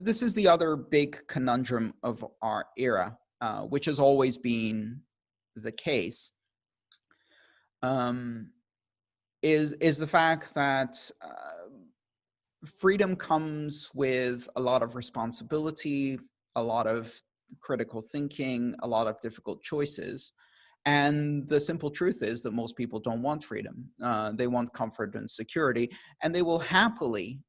this is the other big conundrum of our era, which has always been the case, is the fact that freedom comes with a lot of responsibility, a lot of critical thinking, a lot of difficult choices. And the simple truth is that most people don't want freedom. They want comfort and security, and they will happily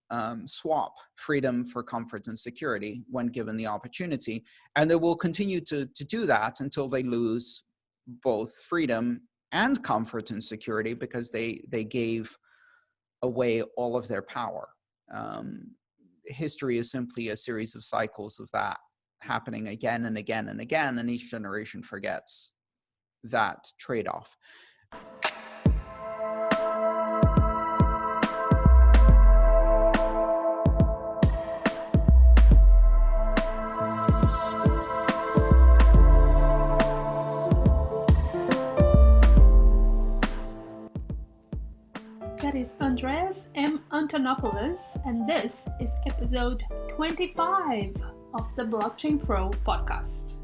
swap freedom for comfort and security when given the opportunity. And they will continue to do that until they lose both freedom and comfort and security, because they gave away all of their power. History is simply a series of cycles of that happening again and again and again, and each generation forgets that trade-off. That is Andreas M. Antonopoulos, and this is episode 25 of the Blockchain Pro podcast.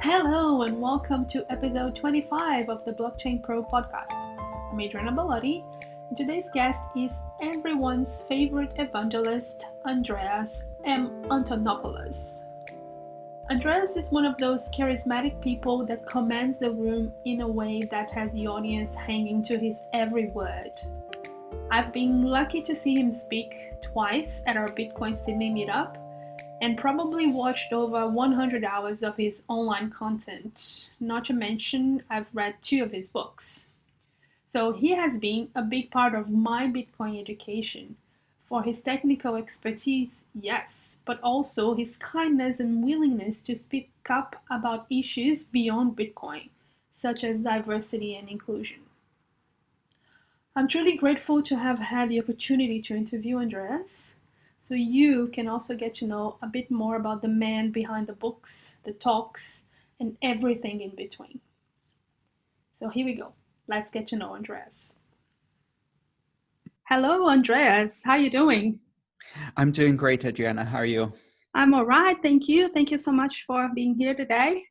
Hello and welcome to episode 25 of the Blockchain Pro podcast. I'm Adriana, and today's guest is everyone's favorite evangelist, Andreas M. Antonopoulos. Andreas is one of those charismatic people that commands the room in a way that has the audience hanging to his every word. I've been lucky to see him speak twice at our Bitcoin Sydney meetup, and probably watched over 100 hours of his online content. Not to mention, I've read 2 of his books. So he has been a big part of my Bitcoin education. For his technical expertise, yes, but also his kindness and willingness to speak up about issues beyond Bitcoin, such as diversity and inclusion. I'm truly grateful to have had the opportunity to interview Andreas, so you can also get to know a bit more about the man behind the books, the talks, and everything in between. So here we go. Let's get to know Andreas. Hello, Andreas. How are you doing? I'm doing great, Adriana. How are you? I'm all right. Thank you. Thank you so much for being here today.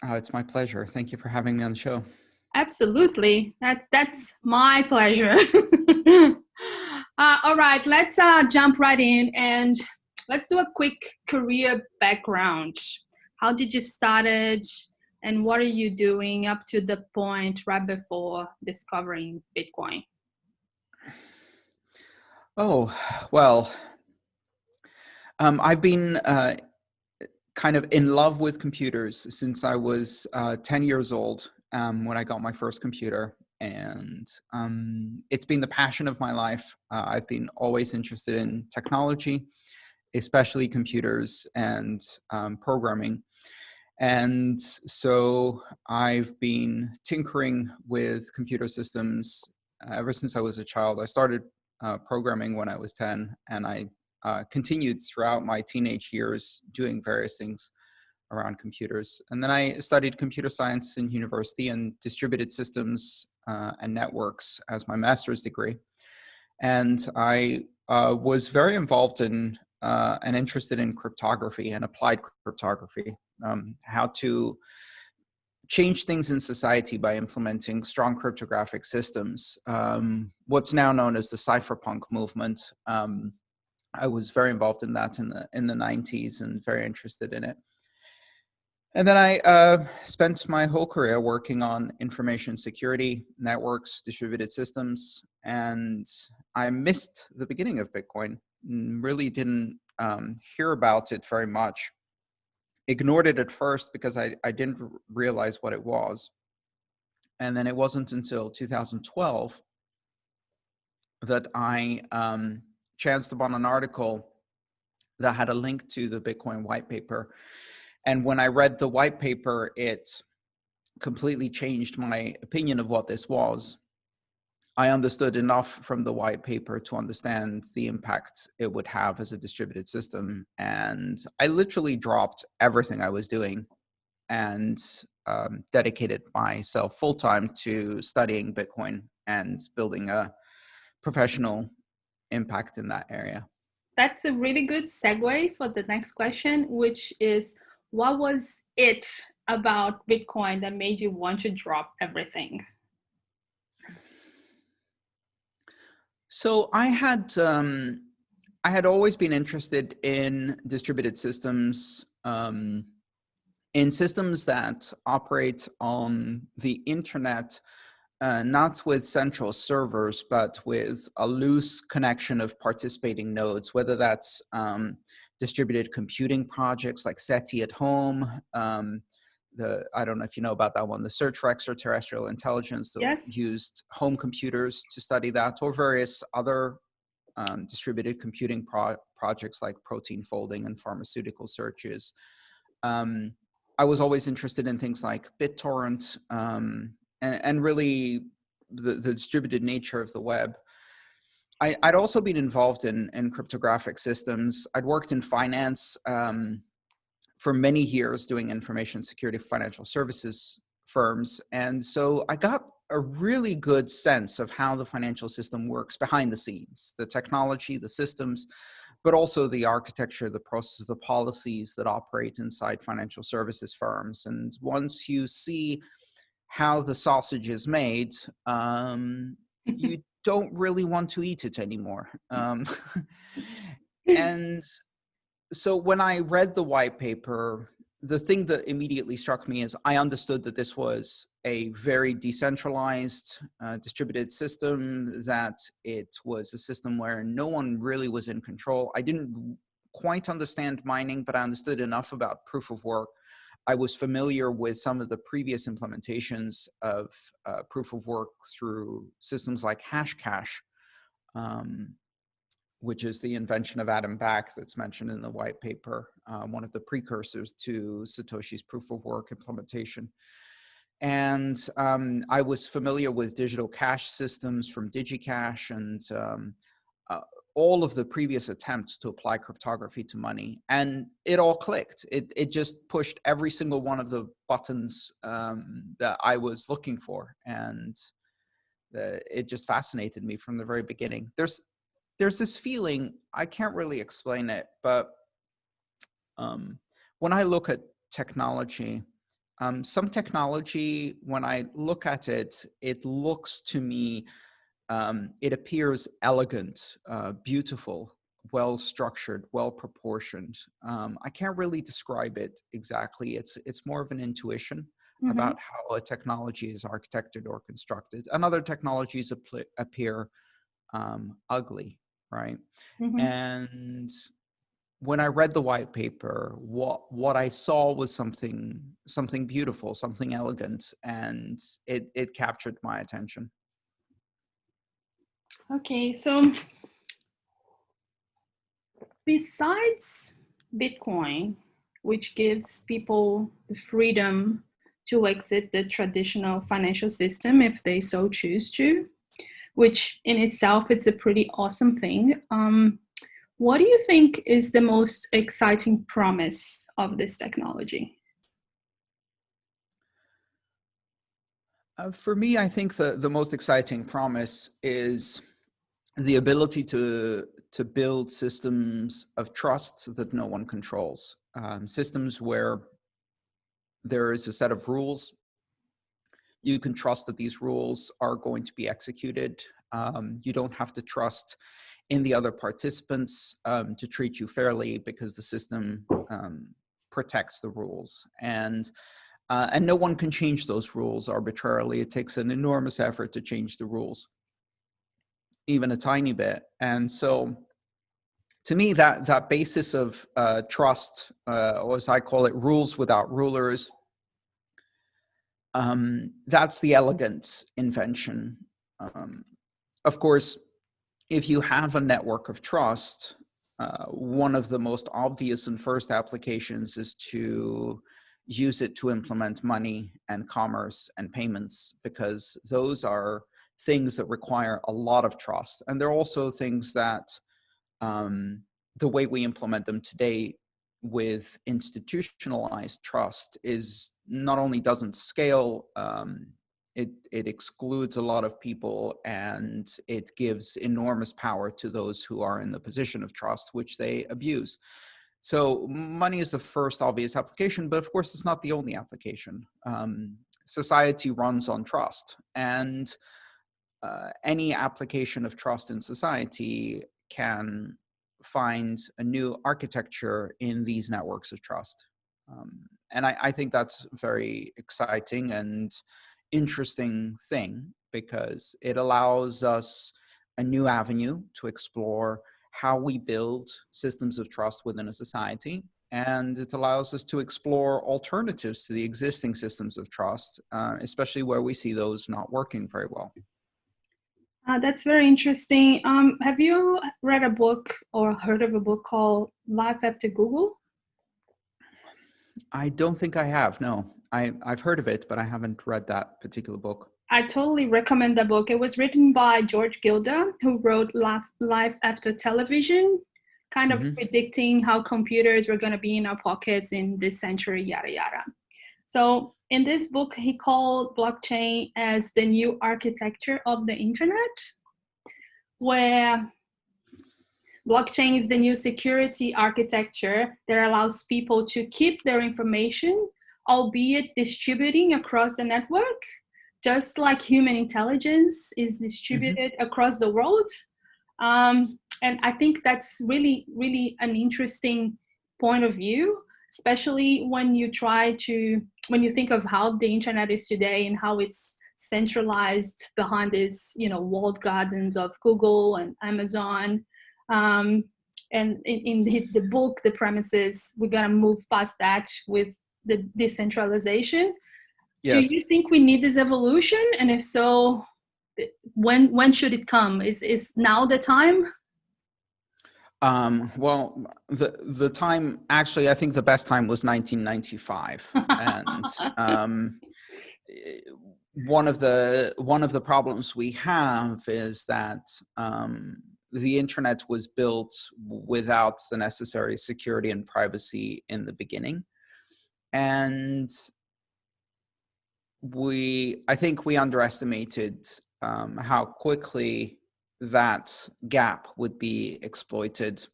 Oh, it's my pleasure. Thank you for having me on the show. Absolutely. That's my pleasure. All right, let's jump right in and let's do a quick career background. How did you start it, and what are you doing up to the point right before discovering Bitcoin? Oh, well, I've been kind of in love with computers since I was 10 years old when I got my first computer. And it's been the passion of my life. I've been always interested in technology, especially computers and programming. And so I've been tinkering with computer systems ever since I was a child. I started programming when I was 10, and I continued throughout my teenage years doing various things around computers. And then I studied computer science in university and distributed systems and networks as my master's degree. And I was very involved in and interested in cryptography and applied cryptography, how to change things in society by implementing strong cryptographic systems, what's now known as the cypherpunk movement. I was very involved in that in the 90s and very interested in it. And then I spent my whole career working on information security, networks, distributed systems, and I missed the beginning of Bitcoin. Really didn't hear about it very much. Ignored it at first because I didn't realize what it was. And then it wasn't until 2012 that I chanced upon an article that had a link to the Bitcoin white paper. And when I read the white paper, it completely changed my opinion of what this was. I understood enough from the white paper to understand the impact it would have as a distributed system. And I literally dropped everything I was doing and dedicated myself full time to studying Bitcoin and building a professional impact in that area. That's a really good segue for the next question, which is what was it about Bitcoin that made you want to drop everything? So I had always been interested in distributed systems, in systems that operate on the internet, not with central servers, but with a loose connection of participating nodes, whether that's distributed computing projects like SETI at home. I don't know if you know about that one, the Search for Extraterrestrial Intelligence that Yes. used home computers to study that, or various other distributed computing projects like protein folding and pharmaceutical searches. Um, I was always interested in things like BitTorrent, and really the distributed nature of the web. I'd also been involved in cryptographic systems. I'd worked in finance for many years doing information security for financial services firms. And so I got a really good sense of how the financial system works behind the scenes, the technology, the systems, but also the architecture, the processes, the policies that operate inside financial services firms. And once you see how the sausage is made, you don't really want to eat it anymore. And so when I read the white paper, the thing that immediately struck me is I understood that this was a very decentralized, distributed system, that it was a system where no one really was in control. I didn't quite understand mining, but I understood enough about proof of work. I was familiar with some of the previous implementations of proof of work through systems like Hashcash, um, which is the invention of Adam Back that's mentioned in the white paper, one of the precursors to Satoshi's proof of work implementation. And I was familiar with digital cash systems from DigiCash and uh, all of the previous attempts to apply cryptography to money. And it all clicked. It just pushed every single one of the buttons that I was looking for. And it just fascinated me from the very beginning. There's this feeling, I can't really explain it, but when I look at technology, some technology, when I look at it, it looks to me, it appears elegant, beautiful, well-structured, well-proportioned. I can't really describe it exactly. It's more of an intuition Mm-hmm. about how a technology is architected or constructed. And other technologies appear ugly, right? Mm-hmm. And when I read the white paper, what I saw was something beautiful, something elegant, and it captured my attention. Okay, so besides Bitcoin, which gives people the freedom to exit the traditional financial system if they so choose to, which in itself it's a pretty awesome thing. What do you think is the most exciting promise of this technology? For me, I think the most exciting promise is the ability to build systems of trust that no one controls. Systems where there is a set of rules. You can trust that these rules are going to be executed. You don't have to trust in the other participants to treat you fairly because the system protects the rules. And no one can change those rules arbitrarily. It takes an enormous effort to change the rules, even a tiny bit. And so to me, that basis of trust, or as I call it, rules without rulers, that's the elegant invention. Of course, if you have a network of trust, one of the most obvious and first applications is to use it to implement money and commerce and payments, because those are things that require a lot of trust. And there are also things that the way we implement them today with institutionalized trust is not only doesn't scale, it excludes a lot of people, and it gives enormous power to those who are in the position of trust, which they abuse. So money is the first obvious application, but of course it's not the only application. Society runs on trust, and any application of trust in society can find a new architecture in these networks of trust. And I think that's a very exciting and interesting thing, because it allows us a new avenue to explore how we build systems of trust within a society. And it allows us to explore alternatives to the existing systems of trust, especially where we see those not working very well. That's very interesting. Have you read a book or heard of a book called Life After Google? I don't think I have, no. I've heard of it, but I haven't read that particular book. I totally recommend the book. It was written by George Gilder, who wrote Life After Television, kind of Mm-hmm. predicting how computers were going to be in our pockets in this century, yada, yada. So in this book, he called blockchain as the new architecture of the internet, where blockchain is the new security architecture that allows people to keep their information, albeit distributing across the network, just like human intelligence is distributed across the world. And I think that's really, really an interesting point of view, especially when you think of how the internet is today and how it's centralized behind these, walled gardens of Google and Amazon. Um, and in the book, the premise is we're going to move past that with the decentralization. Do Yes. you think we need this evolution? And if so, when should it come? Is now the time? Well, the time, actually, I think the best time was 1995, and one of the problems we have is that the internet was built without the necessary security and privacy in the beginning, and I think we underestimated how quickly that gap would be exploited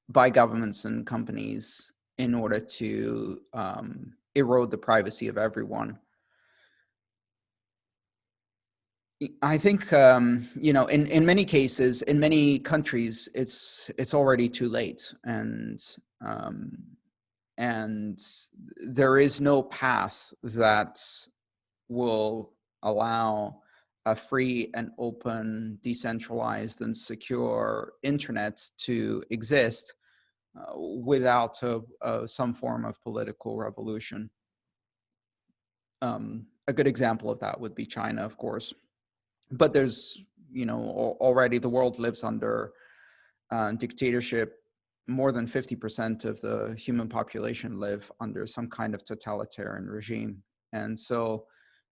by governments and companies in order to erode the privacy of everyone. I think in many cases, in many countries, it's already too late, and there is no path that will allow a free and open, decentralized and secure internet to exist without some form of political revolution. A good example of that would be China, of course. But there's, already the world lives under dictatorship. More than 50% of the human population live under some kind of totalitarian regime. And so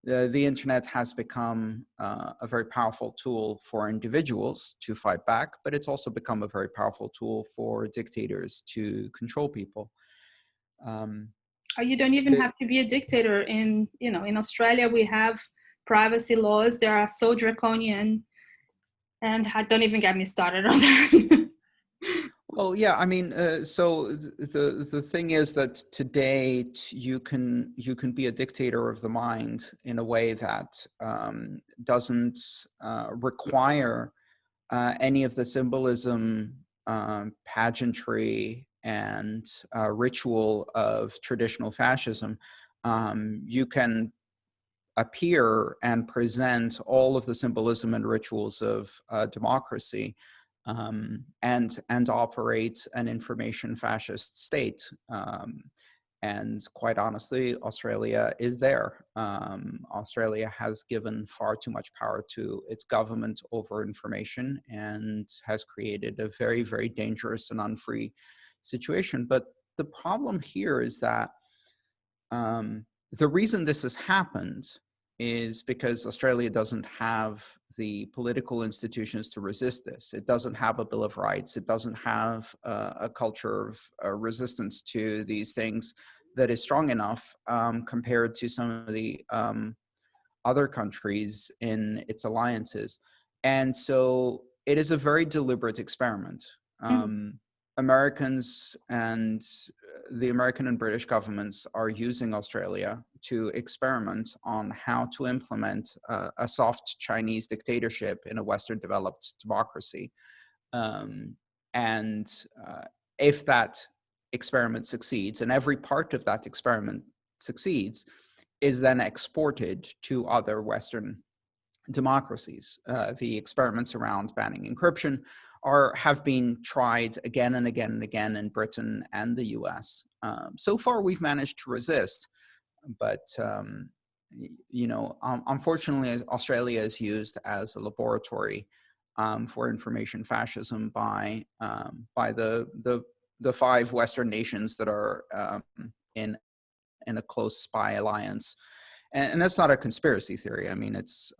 the internet has become a very powerful tool for individuals to fight back, but it's also become a very powerful tool for dictators to control people. You don't even have to be a dictator. In Australia, we have privacy laws. They are so draconian, and don't even get me started on that. Well, yeah, I mean, so the thing is that today you can be a dictator of the mind in a way that doesn't require any of the symbolism, pageantry, and ritual of traditional fascism. You can appear and present all of the symbolism and rituals of democracy, and operate an information fascist state. And quite honestly, Australia is there. Australia has given far too much power to its government over information and has created a very, very dangerous and unfree situation. But the problem here is that the reason this has happened is because Australia doesn't have the political institutions to resist this. It doesn't have a Bill of Rights. It doesn't have a culture of resistance to these things that is strong enough compared to some of the other countries in its alliances. And so it is a very deliberate experiment. Mhm. Americans and the American and British governments are using Australia to experiment on how to implement a soft Chinese dictatorship in a Western developed democracy. Um, and if that experiment succeeds, and every part of that experiment succeeds, is then exported to other Western democracies. The experiments around banning encryption have been tried again and again and again in Britain and the US. So far, we've managed to resist, but unfortunately, Australia is used as a laboratory for information fascism by the five Western nations that are in a close spy alliance. And that's not a conspiracy theory. I mean, it's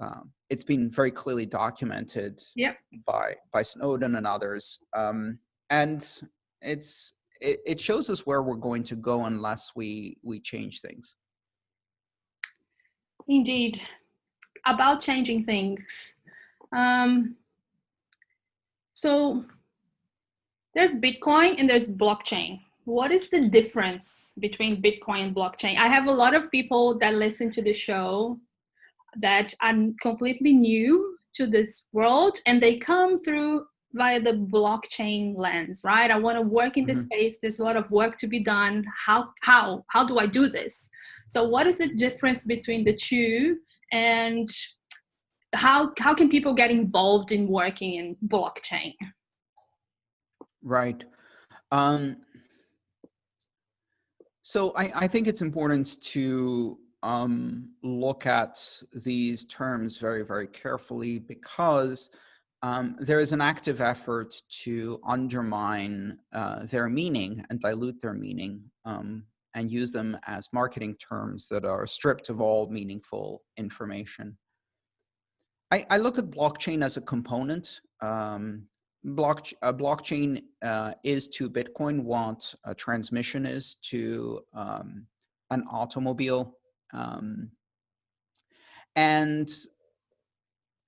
been very clearly documented Yep. by Snowden and others, and it shows us where we're going to go unless we change things. Indeed. About changing things. Um, so there's Bitcoin and there's blockchain. What is the difference between Bitcoin and blockchain? I have a lot of people that listen to the show that are completely new to this world, and they come through via the blockchain lens, right? I want to work in this Mhm. space. There's a lot of work to be done. How do I do this? So what is the difference between the two, and how can people get involved in working in blockchain? Right. Um, so I think it's important to look at these terms very, very carefully because there is an active effort to undermine their meaning and dilute their meaning and use them as marketing terms that are stripped of all meaningful information. I look at blockchain as a component. Blockchain is to Bitcoin what a transmission is to an automobile. Um, and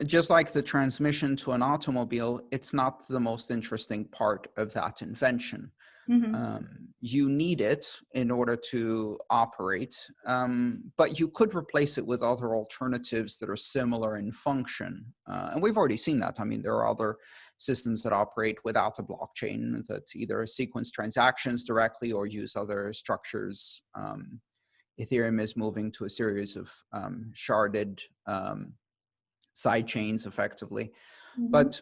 just like the transmission to an automobile, it's not the most interesting part of that invention. Mm-hmm. You need it in order to operate, but you could replace it with other alternatives that are similar in function. And we've already seen that. I mean, there are other systems that operate without a blockchain that either sequence transactions directly or use other structures. Ethereum is moving to a series of sharded side chains effectively. Mm-hmm. But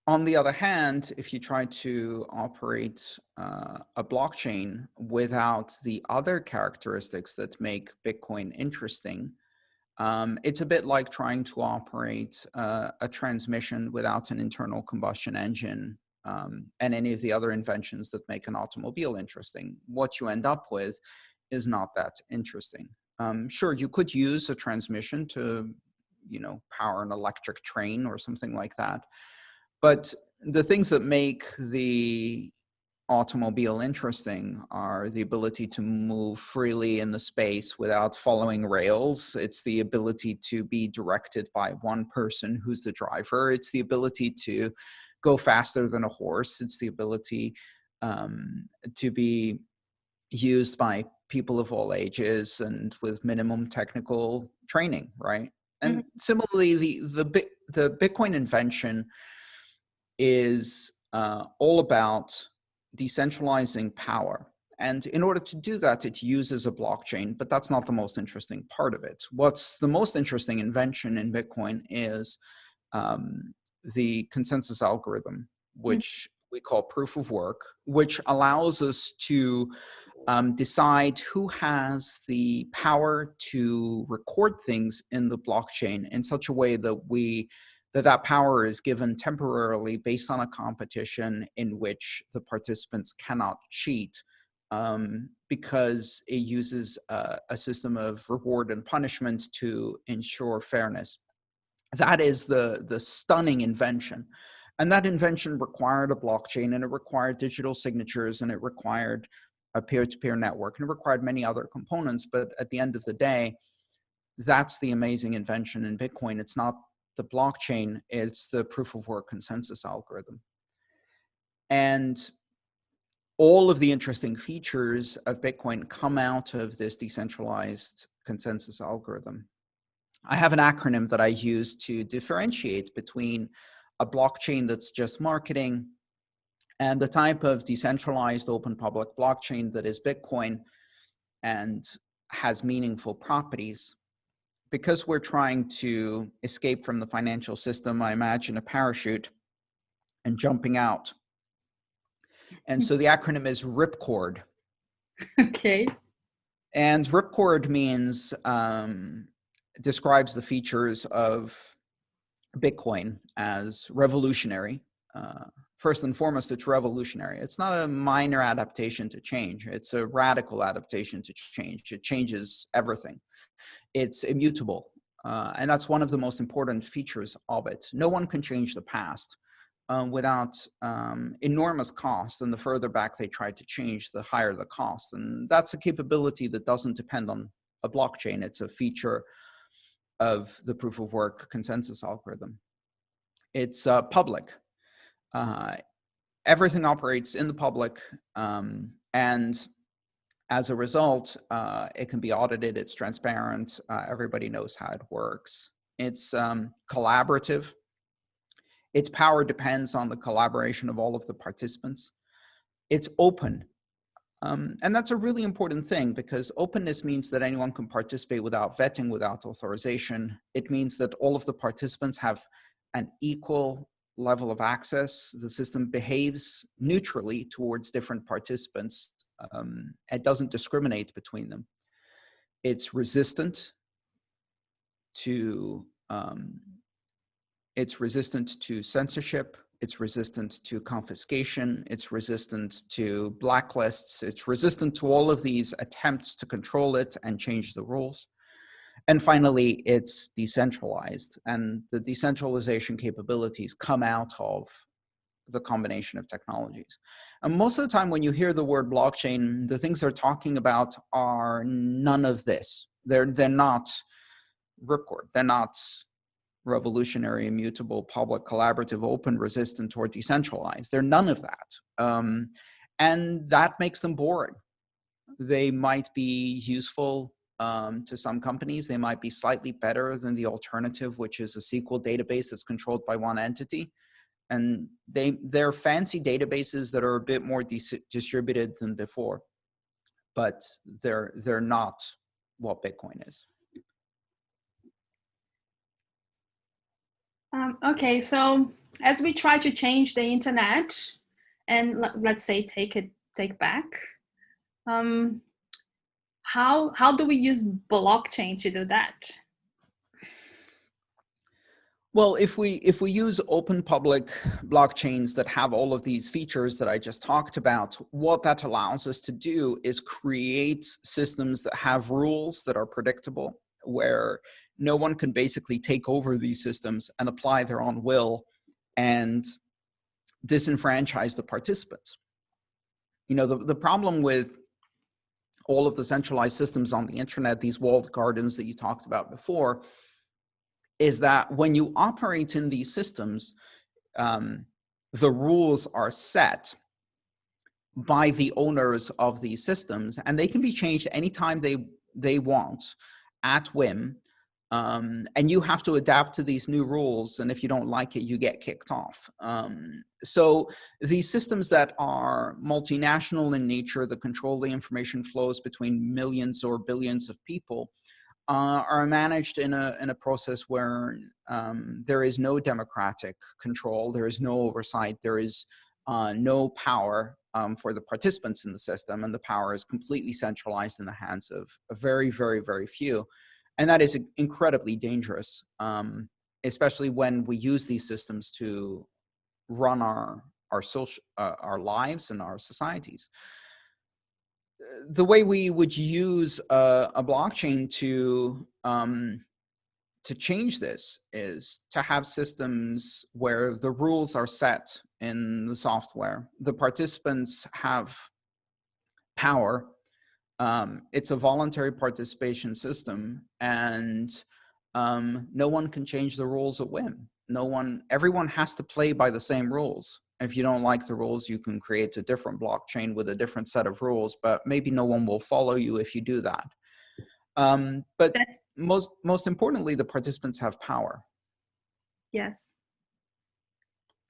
on the other hand, if you try to operate a blockchain without the other characteristics that make Bitcoin interesting, it's a bit like trying to operate a transmission without an internal combustion engine and any of the other inventions that make an automobile interesting. What you end up with is not that interesting. Sure, you could use a transmission to, power an electric train or something like that. But the things that make the automobile interesting are the ability to move freely in the space without following rails. It's the ability to be directed by one person who's the driver. It's the ability to go faster than a horse. It's the ability to be used by people of all ages and with minimum technical training, right? Mm-hmm. And similarly, the Bitcoin invention is all about decentralizing power. And in order to do that, it uses a blockchain, but that's not the most interesting part of it. What's the most interesting invention in Bitcoin is the consensus algorithm, which we call proof of work, which allows us to decide who has the power to record things in the blockchain in such a way that that power is given temporarily based on a competition in which the participants cannot cheat because it uses a system of reward and punishment to ensure fairness. That is the stunning invention. And that invention required a blockchain, and it required digital signatures, and it required a peer-to-peer network, and it required many other components. But at the end of the day, that's the amazing invention in Bitcoin. It's not the blockchain, it's the proof of work consensus algorithm. And all of the interesting features of Bitcoin come out of this decentralized consensus algorithm. I have an acronym that I use to differentiate between a blockchain that's just marketing and the type of decentralized open public blockchain that is Bitcoin and has meaningful properties. Because we're trying to escape from the financial system, I imagine a parachute and jumping out. And so the acronym is RIPCORD. Okay. And RIPCORD means, describes the features of Bitcoin as revolutionary. First and foremost, it's revolutionary. It's not a minor adaptation to change. It's a radical adaptation to change. It changes everything. It's immutable. And that's one of the most important features of it. No one can change the past without enormous cost. And the further back they try to change, the higher the cost. And that's a capability that doesn't depend on a blockchain. It's a feature of the proof of work consensus algorithm. It's public. Everything operates in the public, and as a result, it can be audited, it's transparent, everybody knows how it works. It's collaborative. Its power depends on the collaboration of all of the participants. It's open. And that's a really important thing, because openness means that anyone can participate without vetting, without authorization. It means that all of the participants have an equal level of access. The system behaves neutrally towards different participants. It doesn't discriminate between them. It's resistant to censorship. It's resistant to confiscation. It's resistant to blacklists. It's resistant to all of these attempts to control it and change the rules. And finally, it's decentralized. And the decentralization capabilities come out of the combination of technologies. And most of the time when you hear the word blockchain, the things they're talking about are none of this. They're not ripcord. They're not revolutionary, immutable, public, collaborative, open, resistant, or decentralized. They're none of that. And that makes them boring. They might be useful to some companies. They might be slightly better than the alternative, which is a SQL database that's controlled by one entity. And they're fancy databases that are a bit more distributed than before, but they're not what Bitcoin is. Okay, so as we try to change the internet, and let's say take back, how do we use blockchain to do that? Well, if we use open public blockchains that have all of these features that I just talked about, what that allows us to do is create systems that have rules that are predictable, where no one can basically take over these systems and apply their own will and disenfranchise the participants. You know, the problem with all of the centralized systems on the internet, these walled gardens that you talked about before, is that when you operate in these systems, the rules are set by the owners of these systems, and they can be changed anytime they want, at whim. And you have to adapt to these new rules, and if you don't like it, you get kicked off. So these systems that are multinational in nature, that control the information flows between millions or billions of people, are managed in a process where there is no democratic control, there is no oversight, there is no power for the participants in the system, and the power is completely centralized in the hands of a very, very, very few. And that is incredibly dangerous, especially when we use these systems to run our lives and our societies. the way we would use a blockchain to change this is to have systems where the rules are set in the software. The participants have power. It's a voluntary participation system, and no one can change the rules at whim. Everyone has to play by the same rules. If you don't like the rules, you can create a different blockchain with a different set of rules, but maybe no one will follow you if you do that. But That's most importantly, the participants have power. yes.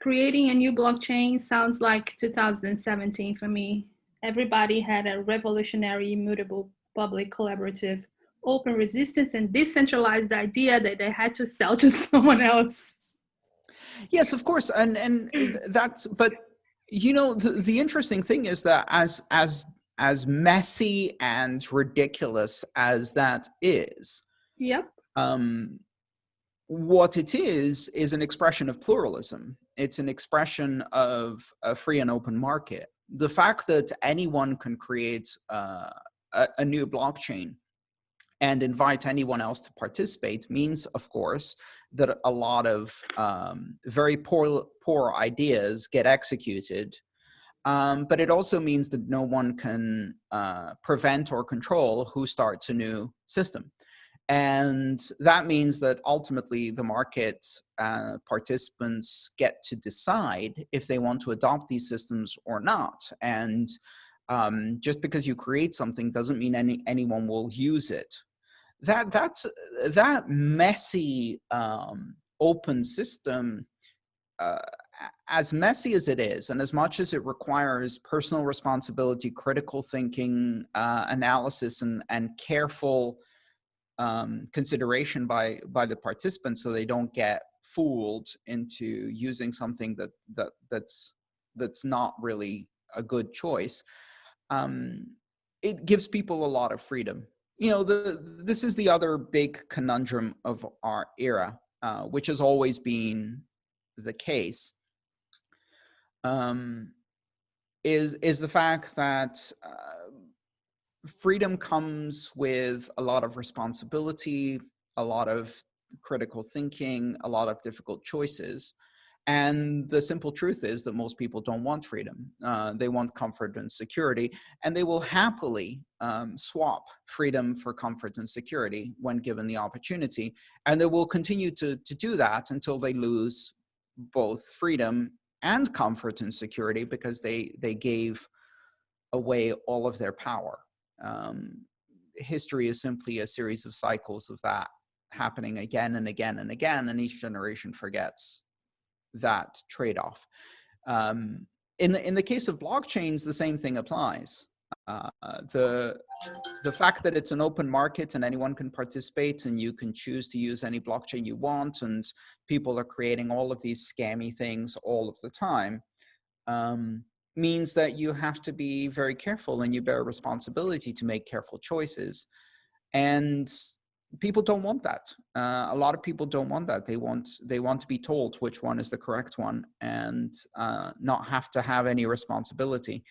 Creating a new blockchain sounds like 2017 for me. Everybody had a revolutionary, immutable, public, collaborative, open resistance, and decentralized idea that they had to sell to someone else. Yes, of course, and that's. But the interesting thing is that as messy and ridiculous as that is, Yep. um, what it is an expression of pluralism. It's an expression of a free and open market. The fact that anyone can create a new blockchain and invite anyone else to participate means, of course, that a lot of very poor ideas get executed. But it also means that no one can prevent or control who starts a new system. And that means that ultimately the market participants get to decide if they want to adopt these systems or not. And just because you create something doesn't mean anyone will use it. That messy open system, uh, as messy as it is, and as much as it requires personal responsibility, critical thinking, analysis, and careful consideration by the participants, so they don't get fooled into using something that's not really a good choice. Um, it gives people a lot of freedom. This is the other big conundrum of our era, which has always been the case, um, is the fact that freedom comes with a lot of responsibility, a lot of critical thinking, a lot of difficult choices. And the simple truth is that most people don't want freedom. They want comfort and security, and they will happily swap freedom for comfort and security when given the opportunity. And they will continue to do that until they lose both freedom and comfort and security, because they gave away all of their power. Um, History is simply a series of cycles of that happening again and again and again, and each generation forgets that trade-off. In the case of blockchains, the same thing applies. Uh, the the fact that it's an open market and anyone can participate and you can choose to use any blockchain you want, and people are creating all of these scammy things all of the time, means that you have to be very careful and you bear responsibility to make careful choices. And people don't want that. A lot of people don't want that. They want to be told which one is the correct one, and not have to have any responsibility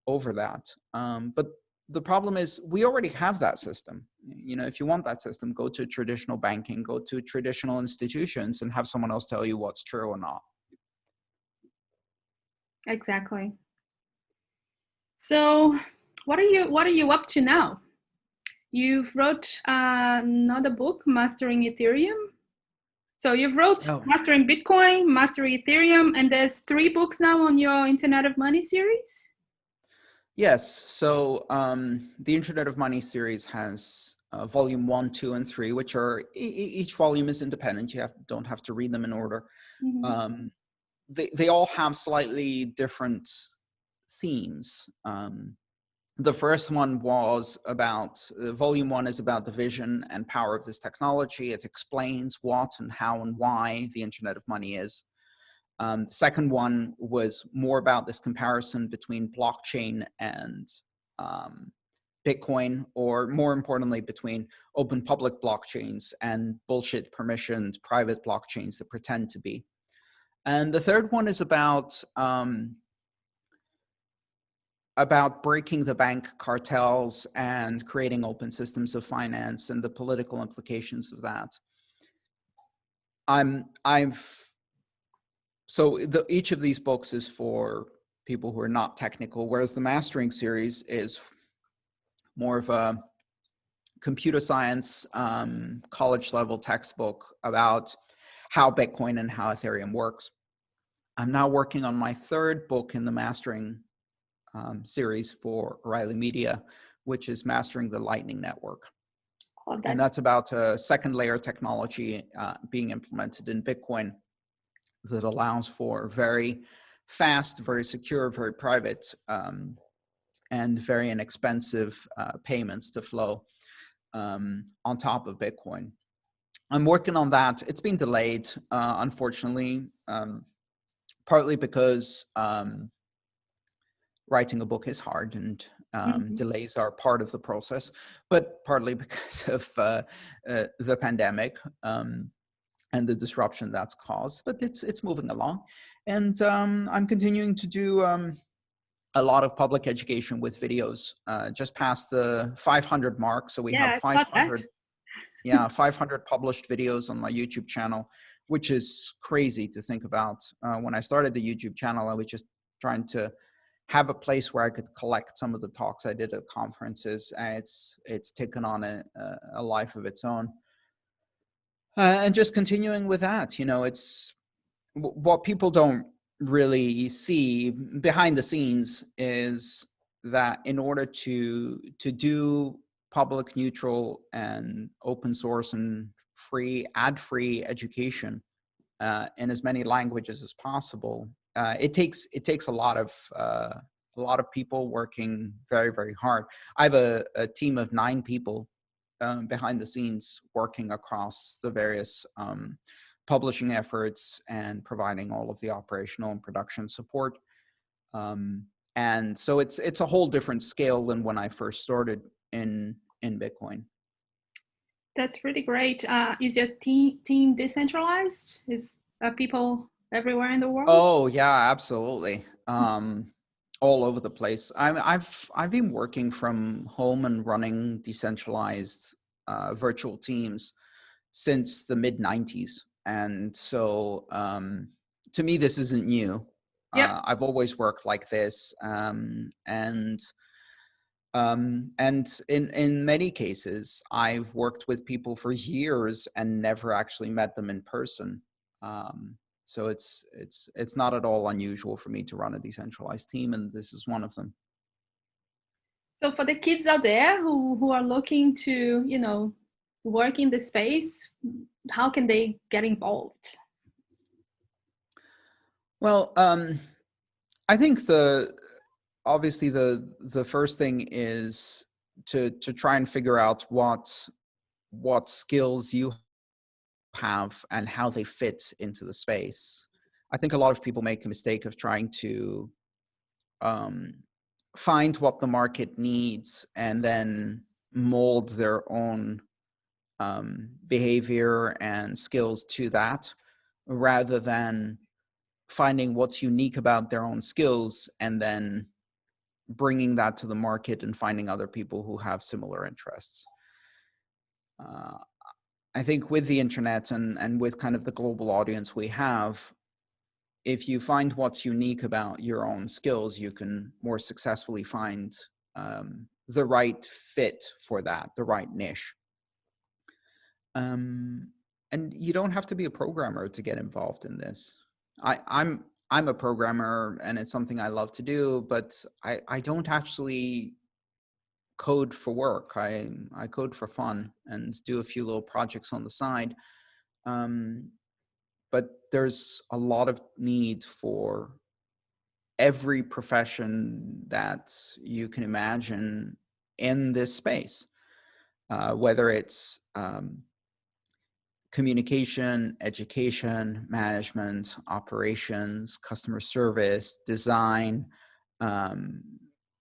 over that. But the problem is we already have that system. If you want that system, go to traditional banking, go to traditional institutions, and have someone else tell you what's true or not. Exactly. So, what are you up to now? You've wrote another book, Mastering Ethereum. So you've wrote Oh, Mastering Bitcoin, Mastering Ethereum, and there's 3 books now on your Internet of Money series. yes. So the Internet of Money series has volume 1, 2, and 3, which are each volume is independent. You don't have to read them in order. Mm-hmm. They all have slightly different themes. The first one was about volume 1 is about the vision and power of this technology. It explains what and how and why the Internet of Money is. The second one was more about this comparison between blockchain and Bitcoin, or more importantly, between open public blockchains and bullshit permissioned private blockchains that pretend to be. And the third one is about about breaking the bank cartels and creating open systems of finance and the political implications of that. Each of these books is for people who are not technical, whereas the Mastering series is more of a computer science college level textbook about how Bitcoin and how Ethereum works. I'm now working on my third book in the Mastering series for O'Reilly Media, which is Mastering the Lightning Network. Oh, And that's about a second layer technology being implemented in Bitcoin that allows for very fast, very secure, very private, and very inexpensive payments to flow on top of Bitcoin. I'm working on that. It's been delayed, unfortunately, partly because writing a book is hard and delays are part of the process, but partly because of the pandemic and the disruption that's caused. But it's moving along, and I'm continuing to do a lot of public education with videos. Just past the 500 mark, so we have yeah, I thought that. 500 published videos on my YouTube channel, which is crazy to think about. When I started the YouTube channel, I was just trying to have a place where I could collect some of the talks I did at conferences, and it's taken on a life of its own. And just continuing with that, it's what people don't really see behind the scenes is that in order to do public, neutral, and open source and free, ad-free education in as many languages as possible, it takes a lot of people working very, very hard. I have a team of 9 people behind the scenes working across the various publishing efforts and providing all of the operational and production support. And so it's a whole different scale than when I first started in Bitcoin. That's really great. Is your team decentralized? Is people everywhere in the world? Oh yeah, absolutely. All over the place. I've been working from home and running decentralized virtual teams since the mid 90s, and so to me this isn't new. Yep. I've always worked like this, and in many cases I've worked with people for years and never actually met them in person. So it's not at all unusual for me to run a decentralized team, and this is one of them. So for the kids out there who are looking to, work in the space, how can they get involved? Well, I think obviously the first thing is to try and figure out what skills you have and how they fit into the space. I think a lot of people make a mistake of trying to um, find what the market needs and then mold their own behavior and skills to that, rather than finding what's unique about their own skills and then bringing that to the market and finding other people who have similar interests. Uh, I think with the internet and with kind of the global audience we have, if you find what's unique about your own skills, you can more successfully find the right fit for that, the right niche. And you don't have to be a programmer to get involved in this. I'm a programmer and it's something I love to do, but I don't actually code for work. I code for fun and do a few little projects on the side. But there's a lot of need for every profession that you can imagine in this space, whether it's communication, education, management, operations, customer service, design,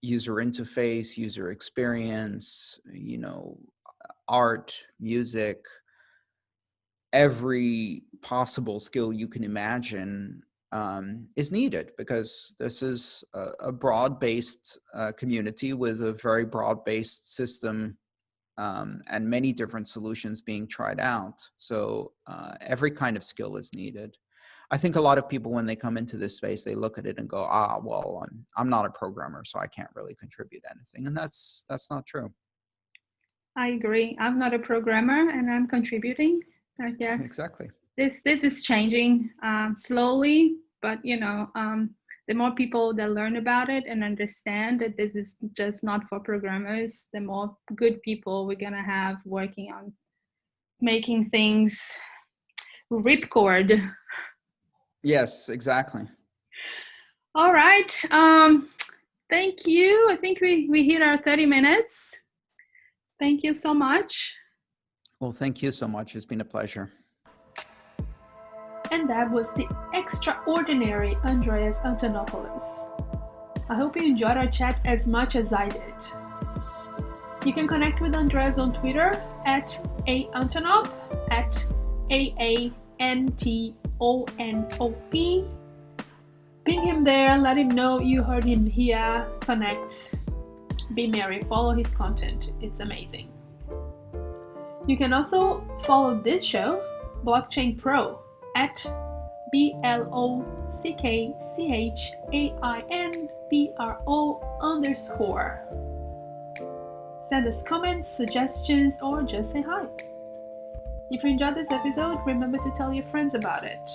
user interface, user experience, art, music, every possible skill you can imagine is needed, because this is a broad-based community with a very broad-based system, and many different solutions being tried out. So every kind of skill is needed. I think a lot of people, when they come into this space, they look at it and go, well, I'm not a programmer, so I can't really contribute anything. And that's not true. I agree. I'm not a programmer and I'm contributing. I guess Exactly. this is changing slowly, but the more people that learn about it and understand that this is just not for programmers, the more good people we're gonna have working on making things ripcord. Yes, exactly. All right. Thank you. I think we hit our 30 minutes. Thank you so much. Well, thank you so much. It's been a pleasure. And that was the extraordinary Andreas Antonopoulos. I hope you enjoyed our chat as much as I did. You can connect with Andreas on Twitter at @aantonop, at AANTONOP. Ping him there, let him know you heard him here, connect, be merry, follow his content, it's amazing. You can also follow this show, Blockchain Pro, at BLOCKCHAINPRO_. Send us comments, suggestions, or just say hi. If you enjoyed this episode, remember to tell your friends about it.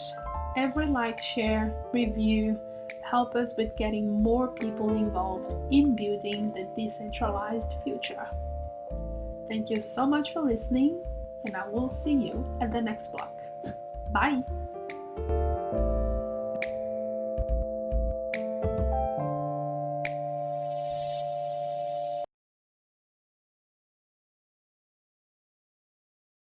Every like, share, review help us with getting more people involved in building the decentralized future. Thank you so much for listening, and I will see you at the next block. Bye!